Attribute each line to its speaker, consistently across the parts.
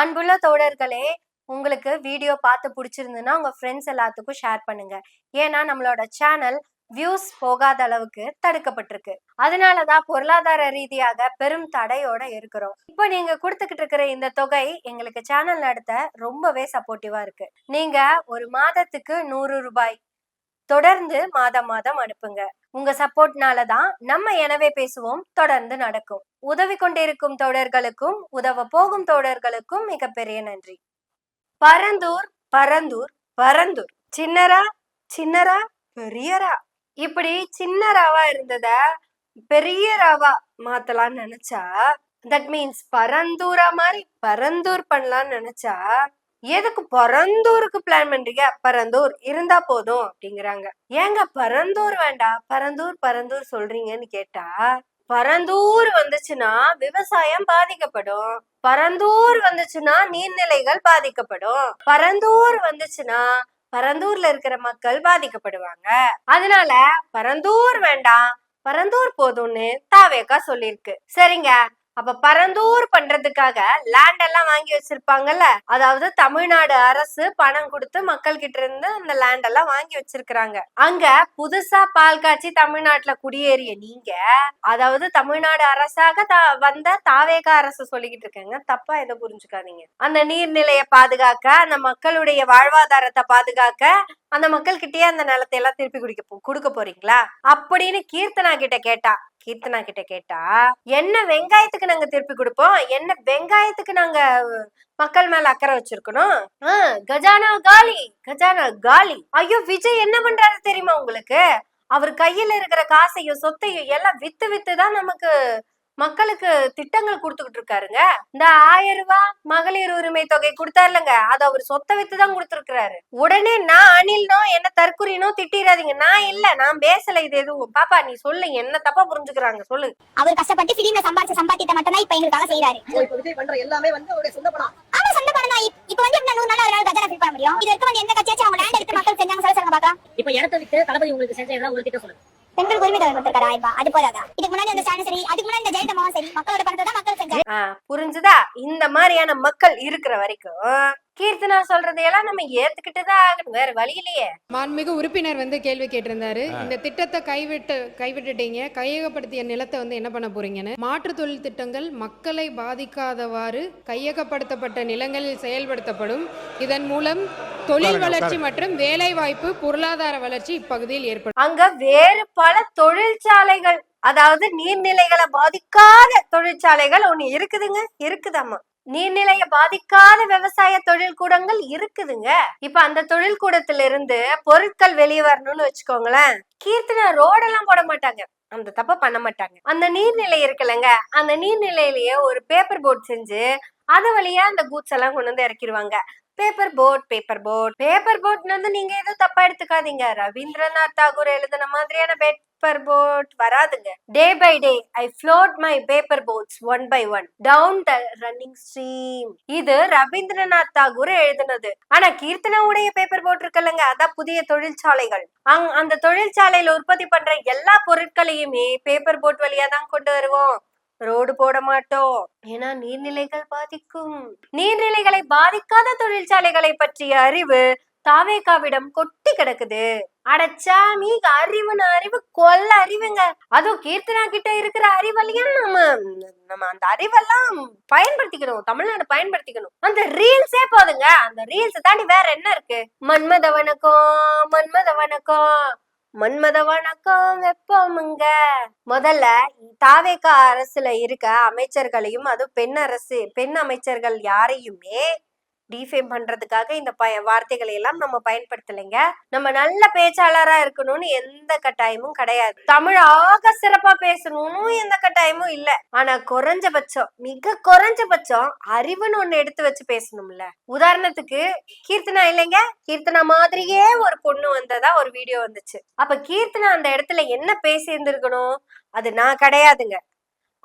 Speaker 1: அன்புள்ள தோழர்களே, உங்களுக்கு வீடியோ பார்த்து பிடிச்சிருந்ததுன்னா உங்க ஃப்ரெண்ட்ஸ் எல்லாத்துக்கும் ஷேர் பண்ணுங்க. ஏன்னா நம்மளோட சேனல் வியூஸ் போகாத அளவுக்கு தடுக்கப்பட்டிருக்கு. அதனாலதான் பொருளாதார ரீதியாக பெரும் தடையோட இருக்கிறோம். இப்போ நீங்க கொடுத்துக்கிட்டு இருக்கிற இந்த தொகை எங்களுக்கு சேனல் நடத்த ரொம்பவே சப்போர்ட்டிவா இருக்கு. நீங்க ஒரு மாதத்துக்கு 100 ரூபாய் தொடர்ந்து மாதம் மாதம் அனுப்புங்க. உங்க சப்போர்ட்னால தான் நம்ம எனவே பேசுவோம் தொடர்ந்து நடக்கும். உதவி கொண்டிருக்கும் தோழர்களுக்கும் உதவ போகும் தோழர்களுக்கும் மிகப்பெரிய நன்றி. பரந்தூர் பரந்தூர் பரந்தூர், சின்னரா சின்னரா பெரியரா, இப்படி சின்னராவா இருந்தத பெரிய ராவா மாத்தலாம்னு நினைச்சா, தட் மீன்ஸ் பரந்தூரா மாதிரி பரந்தூர் பண்ணலாம்னு நினைச்சா, எதுக்கு பரந்தூருக்கு பிளான் பண்றீங்க? பரந்தூர் இருந்தா போதும் அப்படிங்கிறாங்க. ஏங்க பரந்தூர் வேண்டாம், பரந்தூர் பரந்தூர் சொல்றீங்கன்னு கேட்டா, பரந்தூர் வந்துச்சுன்னா விவசாயம் பாதிக்கப்படும், பரந்தூர் வந்துச்சுன்னா நீர்நிலைகள் பாதிக்கப்படும், பரந்தூர் வந்துச்சுன்னா பரந்தூர்ல இருக்கிற மக்கள் பாதிக்கப்படுவாங்க. அதனால பரந்தூர் வேண்டாம், பரந்தூர் போதும்னு தாவேகா சொல்லிருக்கு. சரிங்க, அப்ப பரந்தூர் பண்றதுக்காக லேண்ட் எல்லாம் வாங்கி வச்சிருப்பாங்கல்ல, அதாவது தமிழ்நாடு அரசு பணம் கொடுத்து மக்கள் கிட்ட இருந்து அந்த லேண்ட் எல்லாம் வாங்கி வச்சிருக்காங்க. அங்க புதுசா பால் காய்ச்சி தமிழ்நாட்டுல குடியேறிய நீங்க, அதாவது தமிழ்நாடு அரசாக வந்த தாவேகா அரசு சொல்லிக்கிட்டு இருக்கேங்க, தப்பா எதை புரிஞ்சுக்காதீங்க. அந்த நீர்நிலையை பாதுகாக்க, அந்த மக்களுடைய வாழ்வாதாரத்தை பாதுகாக்க, அந்த மக்கள் கிட்டயே அந்த நிலத்தை எல்லாம் திருப்பி கொடுக்க போறீங்களா அப்படின்னு கீர்த்தனா கிட்ட கேட்டா, என்ன வெங்காயத்துக்கு நாங்க திருப்பி கொடுப்போம், என்ன வெங்காயத்துக்கு நாங்க மக்கள் மேல அக்கறை வச்சிருக்கணும்? கஜானா காலி, கஜானா காலி. ஐயோ, விஜய் என்ன பண்றாரு தெரியுமா உங்களுக்கு? அவர் கையில இருக்கிற காசையும் சொத்தையும் எல்லாம் வித்து தான் நமக்கு மக்களுக்கு திட்டங்கள் கொடுத்துக்கிட்டு இருக்காருங்க. இந்த 1000 ரூபாய் மகளிர் உரிமை தொகை கொடுத்தாருலங்க, அது அவர் சொத்தை வித்துதான் கொடுத்துருக்காரு. உடனே நான் அணில்னோ என்ன தற்குறினோ திட்டிடாதீங்க, நான் இல்ல, நான் பேசல இது எதுவும். பாப்பா நீ சொல்லு, என்ன தப்பா புரிஞ்சுக்கிறாங்க சொல்லு. அவர் கஷ்டப்பட்டு பிலிம்ல சம்பாதிச்ச சம்பாத்தியத்தை மட்டும் தான் இப்ப எங்களுக்காக செய்யறாரு. இப்போ விஜய் பண்ற எல்லாமே வந்து அவருடைய சொந்த பணம். ஆமா, சொந்த பணம் தான். இப்போ வந்து என்ன 100 நாள் அவரால கஜானா ஃபில் பண்ண முடியும்? இது வரைக்கும் வந்து எந்த கட்சியாச்சும் அவங்க லேண்ட் எடுத்து மக்கள் செஞ்சாங்க சொல்லுங்க பாக்கலாம். இப்போ இடத்தை விட்டு தளபதி உங்களுக்கு செஞ்ச எல்லாம் உங்களுக்கு சொல்லுங்க. பெண்களுக்கு உரிமை தொகை கொடுத்திருக்காரு 1000 ரூபாய், அது போதாதா? இதுக்கு முன்னாடி அந்த ஸ்டாண்ட் சரி, அதுக்கு முன்னாடி இந்த ஜெயலலிதாவும் சரி, மக்களோட பணத்தை தான் மக்கள் செஞ்சாங்க. புரிஞ்சுதா? இந்த மாதிரியான மக்கள் இருக்கிற வரைக்கும் கீர்த்தனா சொல்றதையெல்லாம் நம்ம ஏத்துக்கிட்டுதான் ஆகணும், வேற வழி இல்லையே.
Speaker 2: மாண்புமிகு உறுப்பினர் வந்து கேள்வி கேட்டிருந்தாரு, இந்த திட்டத்தை கைவிட்டுட்டீங்க, கையகப்படுத்திய நிலத்தை வந்து என்ன பண்ண போறீங்கன்னு. மாற்று தொழில் திட்டங்கள் மக்களை பாதிக்காதவாறு கையகப்படுத்தப்பட்ட நிலங்களில் செயல்படுத்தப்படும். இதன் மூலம் தொழில் வளர்ச்சி மற்றும் வேலை வாய்ப்பு, பொருளாதார வளர்ச்சி இப்பகுதியில் ஏற்படும்.
Speaker 1: அங்க வேறு பல தொழிற்சாலைகள், அதாவது நீர்நிலைகளை பாதிக்காத தொழிற்சாலைகள் ஒண்ணு இருக்குதாமா. நீர்நிலையை பாதிக்காத விவசாய தொழில் கூடங்கள் இருக்குதுங்க. இப்ப அந்த தொழில் கூடத்துல இருந்து பொருட்கள் வெளியே வரணும்னு வச்சுக்கோங்களேன், கீர்த்தனா ரோடெல்லாம் போட மாட்டாங்க, அந்த தப்ப பண்ண மாட்டாங்க. அந்த நீர்நிலை இருக்குல்லங்க, அந்த நீர்நிலையிலேயே ஒரு பேப்பர் போட் செஞ்சு அது வழியா அந்த கூட்ஸ் எல்லாம் கொண்டு வந்து இறக்கிடுவாங்க. பேப்பர் போட் வந்து நீங்க ஏதோ தப்பா எடுத்துக்காதீங்க, ரவீந்திரநாத் தாகூர் எழுதின மாதிரியான பேப்பர் போட் வராதுங்க. Day by day I float my paper boats one by one down the running stream. இது ரவீந்திரநாத் தாகூர் எழுதினது. ஆனா கீர்த்தனாவுடைய பேப்பர் போட் இருக்குல்லங்க, அதான் புதிய தொழிற்சாலைகள். அந்த தொழிற்சாலையில உற்பத்தி பண்ற எல்லா பொருட்களையுமே பேப்பர் போட் வழியா தான் கொண்டு வருவோம், ரோடு போட மாட்டோம். ஏன்னா நீர்நிலைகள் பாதிக்கும். நீர்நிலைகளை பாதிக்காத தொழிற்சாலைகளை பற்றிய அறிவு தாவேகாவிடம் கொட்டி கிடக்குது. அடச்சாமி, அறிவு கொல்ல அறிவுங்க. அதுவும் கீர்த்தனா கிட்ட இருக்கிற அறிவெல்லாம் நம்ம அந்த அறிவெல்லாம் பயன்படுத்திக்கணும், தமிழ்நாடு பயன்படுத்திக்கணும். அந்த ரீல்ஸே போதுங்க, அந்த ரீல்ஸ் தாண்டி வேற என்ன இருக்கு? மன்மத வணக்கம், மன்மத வணக்கம், மன்மத வணக்கம் வெப்பமுங்க. முதல்ல தாவேகா அரசுல இருக்க அமைச்சர்களையும், அது பெண் அமைச்சர்கள் யாரையுமே டிஃபேம் பண்றதுக்காக இந்த வார்த்தைகளை எல்லாம் நம்ம பயன்படுத்தலைங்க. நம்ம நல்ல பேச்சாளரா இருக்கணும்னு எந்த கட்டாயமும் கிடையாது, தமிழாக சிறப்பா பேசணும்னு எந்த கட்டாயமும் இல்ல. ஆனா மிக குறைஞ்சபட்சம் அறிவுன்னு ஒண்ணு எடுத்து வச்சு பேசணும்ல. உதாரணத்துக்கு கீர்த்தனா இல்லைங்க, கீர்த்தனா மாதிரியே ஒரு பொண்ணு வந்ததா ஒரு வீடியோ வந்துச்சு. அப்ப கீர்த்தனா அந்த இடத்துல என்ன பேசி இருந்திருக்கணும்? அது நான் கிடையாதுங்க.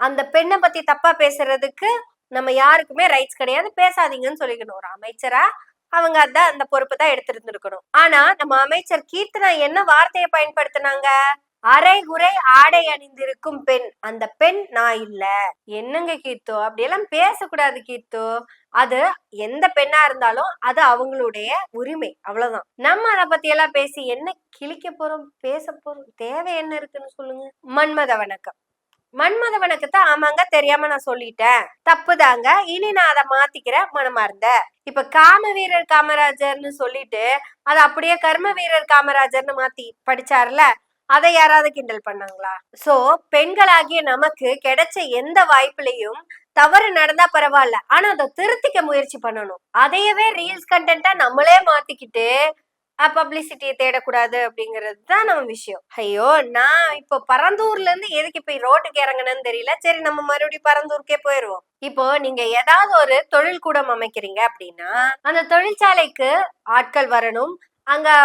Speaker 1: அந்த பெண்ணை பத்தி தப்பா பேசுறதுக்கு நம்ம யாருக்குமே ரைட்ஸ் கிடையாது, பேசாதீங்கன்னு சொல்லிக்கணும். ஒரு அமைச்சரா அவங்க அதான் அந்த பொறுப்பு தான் எடுத்திருந்திருக்கணும். ஆனா நம்ம அமைச்சர் கீர்த்தனா என்ன வார்த்தையை பயன்படுத்தினாங்க? அரைகுறை ஆடை அணிந்திருக்கும் பெண், அந்த பெண் நான் இல்ல. என்னங்க கீர்த்தோ, அப்படியெல்லாம் பேசக்கூடாது கீர்த்தோ. அது எந்த பெண்ணா இருந்தாலும் அது அவங்களுடைய உரிமை, அவ்வளவுதான். நம்ம அதை பத்தி எல்லாம் பேசி என்ன கிழிக்க போறோம், பேச போறோம்? தேவை என்ன இருக்குன்னு சொல்லுங்க. மன்மத வணக்கம். மன்மத வணக்கத்தை ஆமாங்க தெரியாம நான் சொல்லிட்டேன், தப்புதாங்க, இனி நான் அதை மாத்திக்கிறேன் மனமார்ந்த. இப்ப காம வீரர் காமராஜர்னு சொல்லிட்டு அதை அப்படியே கர்ம வீரர் காமராஜர்னு மாத்தி படிச்சாருல, அதை யாராவது கிண்டல் பண்ணாங்களா? சோ பெண்களாகிய நமக்கு கிடைச்ச எந்த வாய்ப்புலையும் தவறு நடந்தா பரவாயில்ல, ஆனா அதை திருத்திக்க முயற்சி பண்ணணும். அதையவே ரீல்ஸ் கண்டென்ட்டா நம்மளே மாத்திக்கிட்டு பப்ளிசிட்டியை தேடக்கூடாது அப்படிங்கிறது தான் நம்ம விஷயம். ஐயோ, நான் இப்போ பரந்தூர்ல இருந்து எதுக்கு இப்ப ரோட்டுக்கு இறங்கணும்னு தெரியல. சரி, நம்ம மறுபடியும் பரந்தூருக்கே போயிருவோம். இப்போ நீங்க ஏதாவது ஒரு தொழில் கூடம் அமைக்கிறீங்க அப்படின்னா அந்த தொழிற்சாலைக்கு ஆட்கள் வரணும், அங்க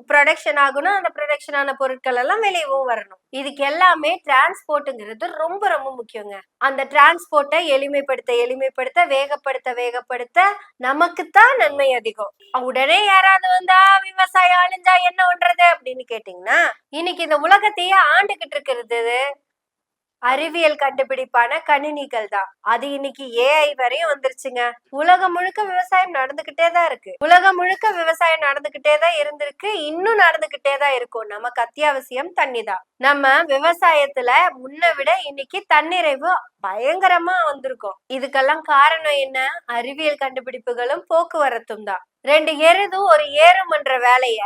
Speaker 1: ப்ரொடக்ஷன் ஆகணும், அந்த ப்ரொடக்ஷனான பொருட்கள் எல்லாம் வெளியவும் வரணும். இதுக்கு எல்லாமே டிரான்ஸ்போர்ட்டுங்கிறது ரொம்ப ரொம்ப முக்கியங்க. அந்த டிரான்ஸ்போர்ட்டை எளிமைப்படுத்த வேகப்படுத்த நமக்குத்தான் நன்மை அதிகம். உடனே யாராவது வந்தா விவசாயம் அழிஞ்சா என்ன பண்றது அப்படின்னு கேட்டீங்கன்னா, இன்னைக்கு இந்த உலகத்தையே ஆண்டுகிட்டு இருக்கிறது அறிவியல் கண்டுபிடிப்பான கணினிகள் தான். அது இன்னைக்கு ஏஐ வரையும் வந்துருச்சுங்க. உலகம் முழுக்க விவசாயம் நடந்துகிட்டே தான் இருக்கு. உலகம் முழுக்க விவசாயம் நடந்துகிட்டே தான் இருந்திருக்கு, இன்னும் நடந்துகிட்டே தான் இருக்கும். நமக்கு அத்தியாவசியம் தண்ணி தான். நம்ம விவசாயத்துல முன்ன விட இன்னைக்கு தன்னிறைவு பயங்கரமா வந்திருக்கும். இதுக்கெல்லாம் காரணம் என்ன? அறிவியல் கண்டுபிடிப்புகளும் போக்குவரத்தும் தான். 2 எருதும் ஒரு ஏறுமன்ற வேலைய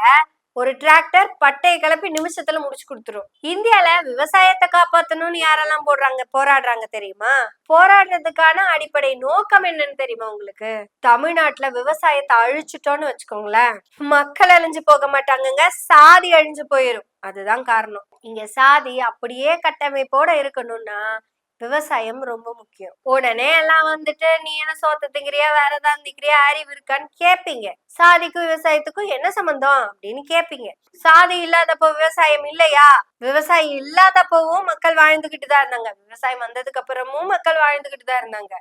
Speaker 1: ஒரு டிராக்டர் பட்டையை கிளப்பி நிமிஷத்துல முடிச்சு கொடுத்துரும். இந்தியால விவசாயத்தை காப்பாத்தணும்னு யாரெல்லாம் போராடுறாங்க தெரியுமா? போராடுறதுக்கான அடிப்படை நோக்கம் என்னன்னு தெரியுமா உங்களுக்கு? தமிழ்நாட்டுல விவசாயத்தை அழிச்சுட்டோம்னு வச்சுக்கோங்களேன், மக்கள் அழிஞ்சு போக மாட்டாங்கங்க, சாதி அழிஞ்சு போயிரும். அதுதான் காரணம். இங்க சாதி அப்படியே கட்டமைப்போட இருக்கணும்னா விவசாயம் ரொம்ப முக்கியம். உடனே எல்லாம் வந்துட்டு நீ என்ன சோத்த திங்கிறியா, வேற ஏதாவது திங்கிறியா, அறிவு இருக்கான்னு கேப்பீங்க. சாதிக்கும் விவசாயத்துக்கும் என்ன சம்பந்தம் அப்படின்னு கேப்பீங்க. சாதி இல்லாதப்போ விவசாயம் இல்லையா? விவசாயம் இல்லாதப்பவும் மக்கள் வாழ்ந்துகிட்டு தான் இருந்தாங்க. விவசாயம் வந்ததுக்கு அப்புறமும் மக்கள் வாழ்ந்துகிட்டு தான் இருந்தாங்க.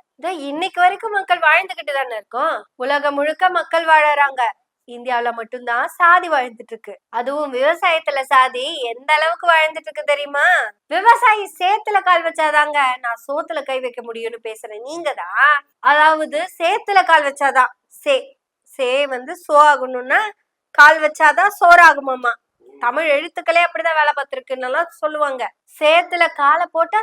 Speaker 1: இன்னைக்கு வரைக்கும் மக்கள் வாழ்ந்துகிட்டு தானே இருக்கோம். உலகம் முழுக்க மக்கள் வாழறாங்க. இந்தியாவில மட்டும்தான் சாதி வாழ்ந்துட்டு இருக்கு. அதுவும் விவசாயத்துல சாதி எந்த அளவுக்கு வாழ்ந்துட்டு இருக்கு தெரியுமா? விவசாயி சேத்துல கால் வச்சாதாங்க நான் சோத்துல கை வைக்க முடியும்னு பேசுறேன் நீங்க தான். அதாவது சேத்துல கால் வச்சாதான் சே வந்து சோ ஆகணும்னா கால் வச்சாதான் சோறாகுமாமா. தமிழ் எழுத்துக்களே அப்படிதான் வேலை பார்த்திருக்குன்னு சொல்லுவாங்க. சேத்துல காலை போட்டா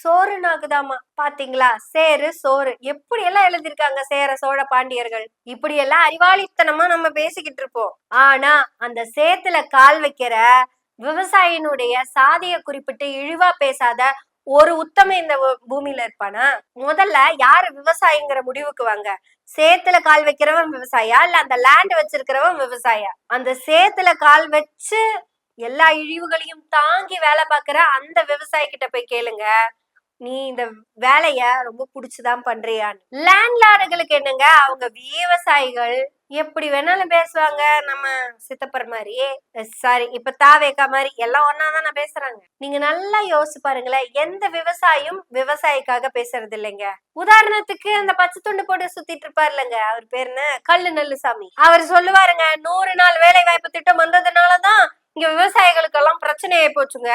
Speaker 1: சோறுனாகுதாமா. பாத்தீங்களா? சேரு சோறு எப்படி எல்லாம் எழுதிருக்காங்க சேர சோழ பாண்டியர்கள். இப்படி எல்லாம் அறிவாளித்தனமா நம்ம பேசிக்கிட்டு இருப்போம். ஆனா அந்த சேத்துல கால் வைக்கிற விவசாயினுடைய சாதிய குறிப்பிட்டு இழிவா பேசாத ஒரு உத்தம இந்த பூமியில இருப்பானா? முதல்ல யாரு விவசாயிங்கிற முடிவுக்கு வாங்க. சேத்துல கால் வைக்கிறவன் விவசாயியா, இல்ல அந்த லேண்ட் வச்சிருக்கிறவன் விவசாயியா? அந்த சேத்துல கால் வச்சு எல்லா இழிவுகளையும் தாங்கி வேலை பாக்குற அந்த விவசாயி கிட்ட போய் கேளுங்க, நீ இந்த வேலைய ரொம்ப புடிச்சுதான் பண்றியான்னு. லேண்ட்லார்டுகளுக்கு என்னங்க, அவங்க விவசாயிகள் எப்படி வேணாலும் பேசுவாங்க. நம்ம சித்தப்பர் மாதிரி, சாரி இப்ப தாவேக்கா மாதிரி எல்லாம் ஒன்னாதானே பேசுறாங்க. நீங்க நல்லா யோசிச்சு பாருங்களேன், எந்த விவசாயியும் விவசாயிக்காக பேசுறது இல்லைங்க. உதாரணத்துக்கு அந்த பச்சை துண்டு போட்டு சுத்திட்டு இருப்பாரு இல்லைங்க, அவர் பேர் என்ன, கல்லு நல்லுசாமி. அவர் சொல்லுவாருங்க, 100 நாள் வேலை வாய்ப்பு திட்டம் வந்ததுனாலதான் இங்க விவசாயிகளுக்கு எல்லாம் பிரச்சனை ஆயி போச்சுங்க.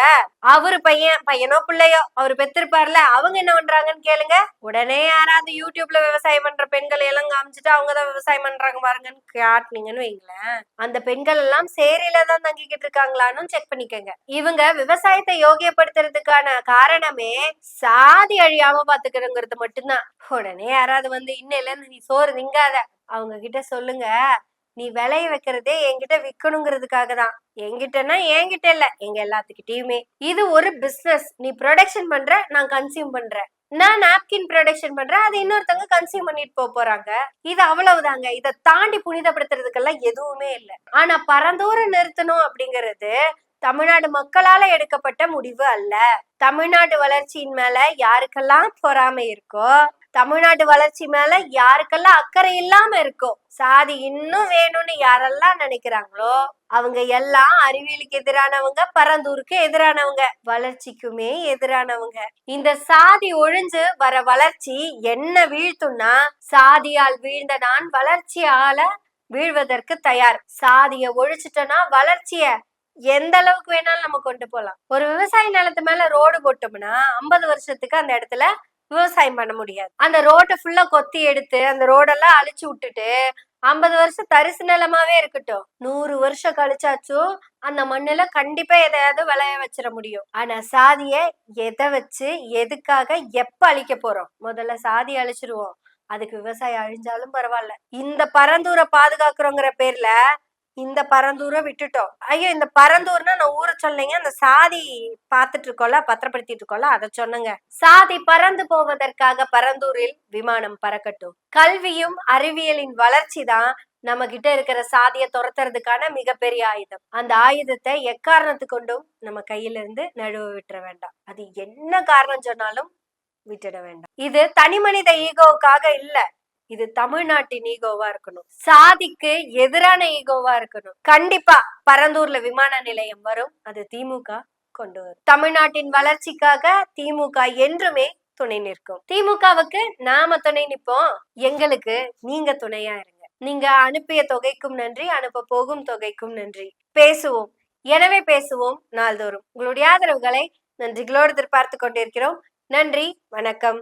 Speaker 1: அவரு பையனோ பிள்ளையோ அவரு பெற்றிருப்பாருல, அவங்க என்ன பண்றாங்கன்னு கேளுங்க. உடனே யாராவது யூடியூப்ல விவசாயம் பண்ற பெண்களை எல்லாம் காமிச்சுட்டு அவங்கதான் விவசாயம் பண்றாங்க பாருங்கன்னு காட்டினீங்கன்னு வைங்களேன், அந்த பெண்கள் எல்லாம் சேரியில தான் தங்கிக்கிட்டு இருக்காங்களான்னு செக் பண்ணிக்கங்க. இவங்க விவசாயத்தை யோகியப்படுத்துறதுக்கான காரணமே சாதி அழியாம பாத்துக்கிறோங்கிறது மட்டும்தான். உடனே யாராவது வந்து இன்னையில இருந்து நீ சோறு திங்காத, அவங்க கிட்ட சொல்லுங்க, நீ விளைய வைக்கிறதே என்கிட்ட விற்கணுங்கிறதுக்காக தான். என்கிட்டனா என்கிட்ட இல்ல, எங்க எல்லாத்துக்கிட்டயுமே. இது ஒரு பிசினஸ். நீ ப்ரொடக்ஷன் பண்ற, நான் கன்சியூம் பண்றேன். நான் நாப்கின் ப்ரொடக்ஷன் பண்றேன், அது இன்னொருத்தவங்க கன்சியூம் பண்ணிட்டு போறாங்க. இது அவ்வளவுதாங்க. இதை தாண்டி புனிதப்படுத்துறதுக்கெல்லாம் எதுவுமே இல்லை. ஆனா பரந்தூர நிறுத்தணும் அப்படிங்கிறது தமிழ்நாடு மக்களால எடுக்கப்பட்ட முடிவு அல்ல. தமிழ்நாடு வளர்ச்சியின் மேல யாருக்கெல்லாம் பொறாமை இருக்கோ, தமிழ்நாட்டு வளர்ச்சி மேல யாருக்கெல்லாம் அக்கறை இல்லாம இருக்கோ, சாதி இன்னும் வேணும்னு யாரெல்லாம் நினைக்கிறாங்களோ அவங்க எல்லாம் அறிவியலுக்கு எதிரானவங்க, பரந்தூருக்கு எதிரானவங்க, வளர்ச்சிக்குமே எதிரானவங்க. இந்த சாதி ஒழிஞ்சு வர வளர்ச்சி என்ன வீழ்த்தும்னா, சாதியால் வீழ்ந்த நான் வளர்ச்சியால வீழ்வதற்கு தயார். சாதிய ஒழிச்சிட்டனா வளர்ச்சிய எந்த அளவுக்கு வேணாலும் நம்ம கொண்டு போலாம். ஒரு விவசாய நிலத்து மேல ரோடு போட்டோம்னா 50 வருஷத்துக்கு அந்த இடத்துல விவசாயம் பண்ண முடியாது. அந்த ரோட்டை ஃபுல்லா கொத்தி எடுத்து அந்த ரோடெல்லாம் அழிச்சு விட்டுட்டு 50 வருஷம் தரிசு நிலமாவே இருக்கட்டும், 100 வருஷம் கழிச்சாச்சும் அந்த மண்ணுல கண்டிப்பா எதையாவது விளைய வச்சிட முடியும். ஆனா சாதிய எதை வச்சு எதுக்காக எப்ப அழிக்க போறோம்? முதல்ல சாதி அழிச்சிருவோம், அதுக்கு விவசாயம் அழிஞ்சாலும் பரவாயில்ல. இந்த பரந்தூரை பாதுகாக்கிறோங்கிற பேர்ல இந்த பரந்தூரை விட்டுட்டோம். ஐயோ, இந்த பரந்தூர்னா நான் ஊரை சொல்லிங்க, அந்த சாதி பார்த்துட்டு இருக்கோம்ல, பத்திரப்படுத்திட்டு இருக்கோம்ல, அதை சொன்னங்க. சாதி பறந்து போவதற்காக பரந்தூரில் விமானம் பறக்கட்டும். கல்வியும் அறிவியலின் வளர்ச்சி தான் நம்ம கிட்ட இருக்கிற சாதிய துரத்துறதுக்கான மிகப்பெரிய ஆயுதம். அந்த ஆயுதத்தை எக்காரணத்து கொண்டும் நம்ம கையில இருந்து நழுவ விட்டுற வேண்டாம். அது என்ன காரணம் சொன்னாலும் விட்டுட வேண்டாம். இது தனி மனித ஈகோவுக்காக இல்ல, இது தமிழ்நாட்டின் ஈகோவா இருக்கணும். சாதிக்கு எதிரான ஈகோவா இருக்கணும். கண்டிப்பா பரந்தூர்ல விமான நிலையம் வரும், அது திமுக கொண்டு வரும். தமிழ்நாட்டின் வளர்ச்சிக்காக திமுக என்றுமே துணை நிற்கும். திமுகவுக்கு நாம துணை நிற்போம், எங்களுக்கு நீங்க துணையா இருங்க. நீங்க அனுப்பிய தொகைக்கும் நன்றி, அனுப்ப போகும் தொகைக்கும் நன்றி. பேசுவோம், எனவே பேசுவோம் நாள்தோறும். உங்களுடைய ஆதரவுகளை நன்றிகளோடு எதிர்பார்த்து கொண்டிருக்கிறோம். நன்றி, வணக்கம்.